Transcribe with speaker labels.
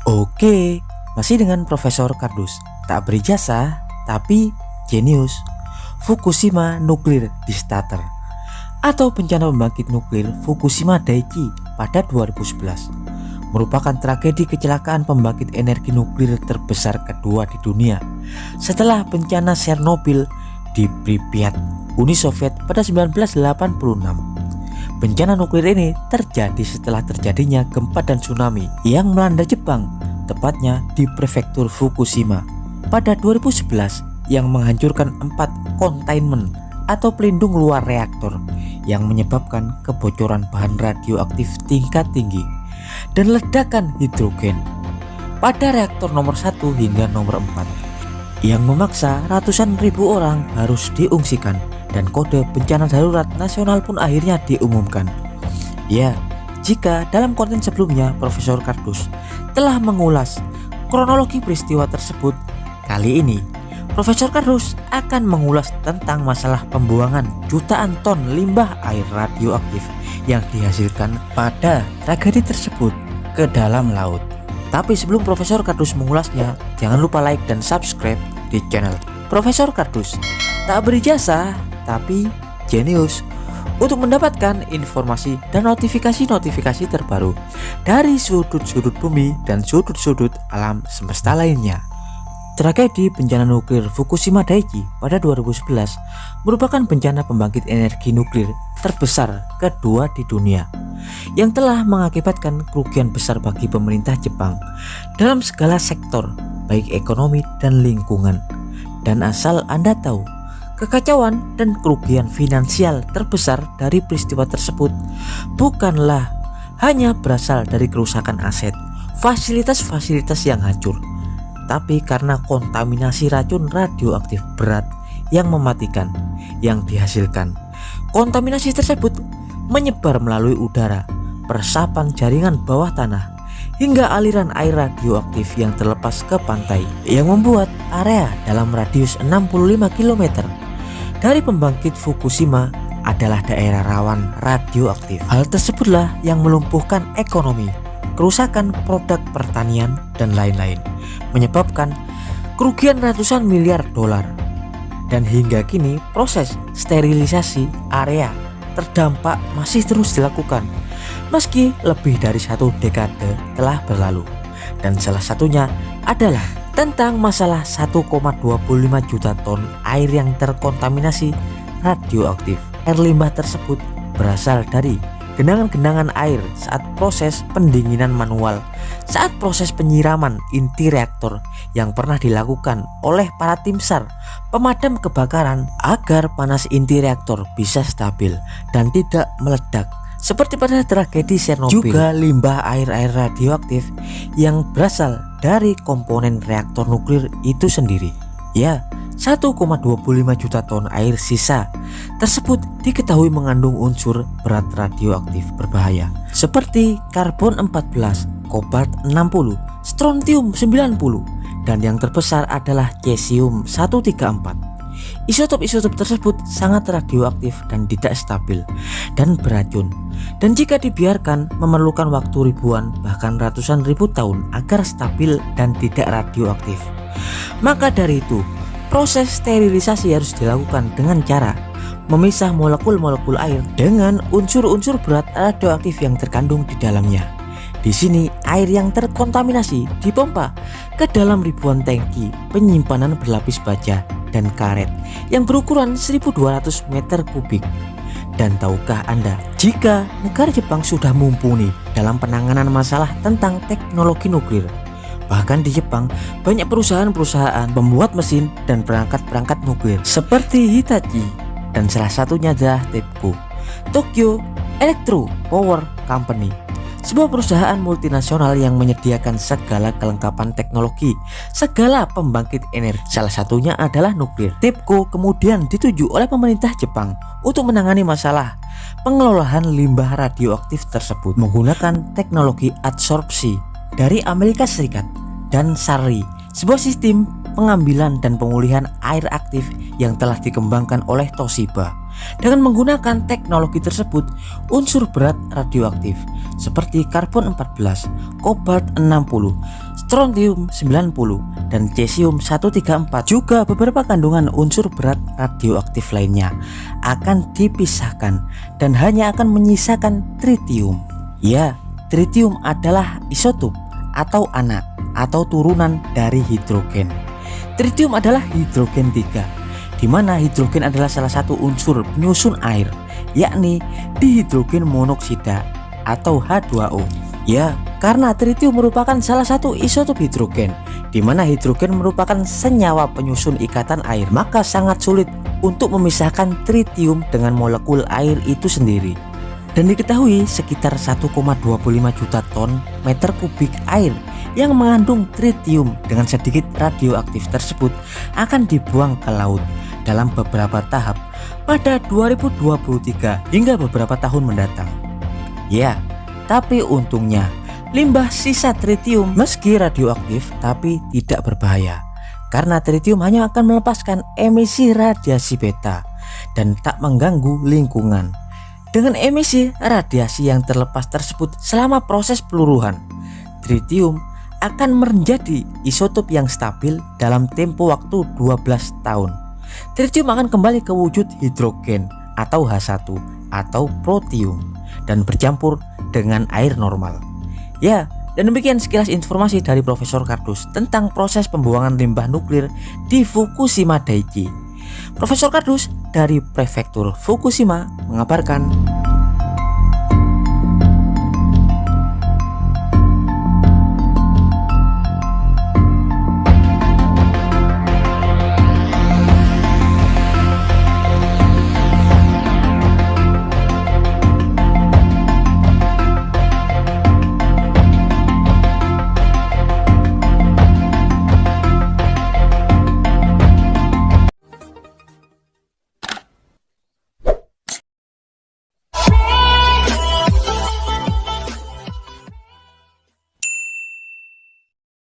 Speaker 1: Oke, masih dengan Profesor Kardus. Tak berijazah, tapi jenius. Fukushima Nuclear Disaster atau bencana pembangkit nuklir Fukushima Daiichi pada 2011 merupakan tragedi kecelakaan pembangkit energi nuklir terbesar kedua di dunia setelah bencana Chernobyl di Pripyat, Uni Soviet pada 1986. Bencana nuklir ini terjadi setelah terjadinya gempa dan tsunami yang melanda Jepang, tepatnya di prefektur Fukushima pada 2011 yang menghancurkan 4 containment atau pelindung luar reaktor yang menyebabkan kebocoran bahan radioaktif tingkat tinggi dan ledakan hidrogen pada reaktor nomor 1 hingga nomor 4 yang memaksa ratusan ribu orang harus diungsikan dan kode bencana darurat nasional pun akhirnya diumumkan. Ya, jika dalam konten sebelumnya Profesor Kardus telah mengulas kronologi peristiwa tersebut, kali ini Profesor Kardus akan mengulas tentang masalah pembuangan jutaan ton limbah air radioaktif yang dihasilkan pada tragedi tersebut ke dalam laut. Tapi sebelum Profesor Kardus mengulasnya, jangan lupa like dan subscribe di channel Profesor Kardus. Tak berijazah, tapi jenius, untuk mendapatkan informasi dan notifikasi-notifikasi terbaru dari sudut-sudut bumi dan sudut-sudut alam semesta lainnya. Tragedi bencana nuklir Fukushima Daiichi pada 2011 merupakan bencana pembangkit energi nuklir terbesar kedua di dunia yang telah mengakibatkan kerugian besar bagi pemerintah Jepang dalam segala sektor, baik ekonomi dan lingkungan. Dan asal Anda tahu, kekacauan dan kerugian finansial terbesar dari peristiwa tersebut bukanlah hanya berasal dari kerusakan aset, fasilitas-fasilitas yang hancur, tapi karena kontaminasi racun radioaktif berat yang mematikan yang dihasilkan. Kontaminasi tersebut menyebar melalui udara, peresapan jaringan bawah tanah, hingga aliran air radioaktif yang terlepas ke pantai yang membuat area dalam radius 65 km dari pembangkit Fukushima adalah daerah rawan radioaktif. Hal tersebutlah yang melumpuhkan ekonomi, kerusakan produk pertanian, dan lain-lain, menyebabkan kerugian ratusan miliar dolar. Dan hingga kini proses sterilisasi area terdampak masih terus dilakukan meski lebih dari 1 dekade telah berlalu. Dan salah satunya adalah tentang masalah 1,25 juta ton air yang terkontaminasi radioaktif. Air limbah tersebut berasal dari genangan-genangan air saat proses pendinginan manual, saat proses penyiraman inti reaktor yang pernah dilakukan oleh para tim SAR pemadam kebakaran agar panas inti reaktor bisa stabil dan tidak meledak seperti pada tragedi Chernobyl. Juga limbah air-air radioaktif yang berasal dari komponen reaktor nuklir itu sendiri. Ya, 1,25 juta ton air sisa tersebut diketahui mengandung unsur berat radioaktif berbahaya seperti karbon 14, kobalt 60, strontium 90, dan yang terbesar adalah cesium 134. Isotop-isotop tersebut sangat radioaktif dan tidak stabil dan beracun, dan jika dibiarkan memerlukan waktu ribuan bahkan ratusan ribu tahun agar stabil dan tidak radioaktif. Maka dari itu, proses sterilisasi harus dilakukan dengan cara memisah molekul-molekul air dengan unsur-unsur berat radioaktif yang terkandung di dalamnya. Di sini air yang terkontaminasi dipompa ke dalam ribuan tangki penyimpanan berlapis baja dan karet yang berukuran 1200 meter kubik. Dan tahukah Anda, jika negara Jepang sudah mumpuni dalam penanganan masalah tentang teknologi nuklir? Bahkan di Jepang banyak perusahaan-perusahaan pembuat mesin dan perangkat-perangkat nuklir seperti Hitachi, dan salah satunya adalah TEPCO, Tokyo Electro Power Company, sebuah perusahaan multinasional yang menyediakan segala kelengkapan teknologi, segala pembangkit energi. Salah satunya adalah nuklir. TEPCO kemudian dituju oleh pemerintah Jepang untuk menangani masalah pengelolaan limbah radioaktif tersebut menggunakan teknologi adsorpsi dari Amerika Serikat dan SARI, sebuah sistem pengambilan dan pemulihan air aktif yang telah dikembangkan oleh Toshiba. Dengan menggunakan teknologi tersebut, unsur berat radioaktif seperti karbon 14, kobalt 60, strontium 90, dan cesium 134. Juga beberapa kandungan unsur berat radioaktif lainnya akan dipisahkan dan hanya akan menyisakan tritium. Ya, tritium adalah isotop atau anak atau turunan dari hidrogen. Tritium adalah hidrogen 3, di mana hidrogen adalah salah satu unsur penyusun air, yakni dihidrogen monoksida atau H2O. Ya, karena tritium merupakan salah satu isotop hidrogen, di mana hidrogen merupakan senyawa penyusun ikatan air, maka sangat sulit untuk memisahkan tritium dengan molekul air itu sendiri. Dan diketahui sekitar 1,25 juta ton meter kubik air yang mengandung tritium dengan sedikit radioaktif tersebut akan dibuang ke laut dalam beberapa tahap pada 2023 hingga beberapa tahun mendatang. Ya, tapi untungnya limbah sisa tritium meski radioaktif tapi tidak berbahaya, karena tritium hanya akan melepaskan emisi radiasi beta dan tak mengganggu lingkungan. Dengan emisi radiasi yang terlepas tersebut selama proses peluruhan, tritium akan menjadi isotop yang stabil dalam tempo waktu 12 tahun. Tritium akan kembali ke wujud hidrogen atau H1 atau protium dan bercampur dengan air normal. Ya, dan demikian sekilas informasi dari Profesor Kardus tentang proses pembuangan limbah nuklir di Fukushima Daiichi. Profesor Kardus dari Prefektur Fukushima mengabarkan.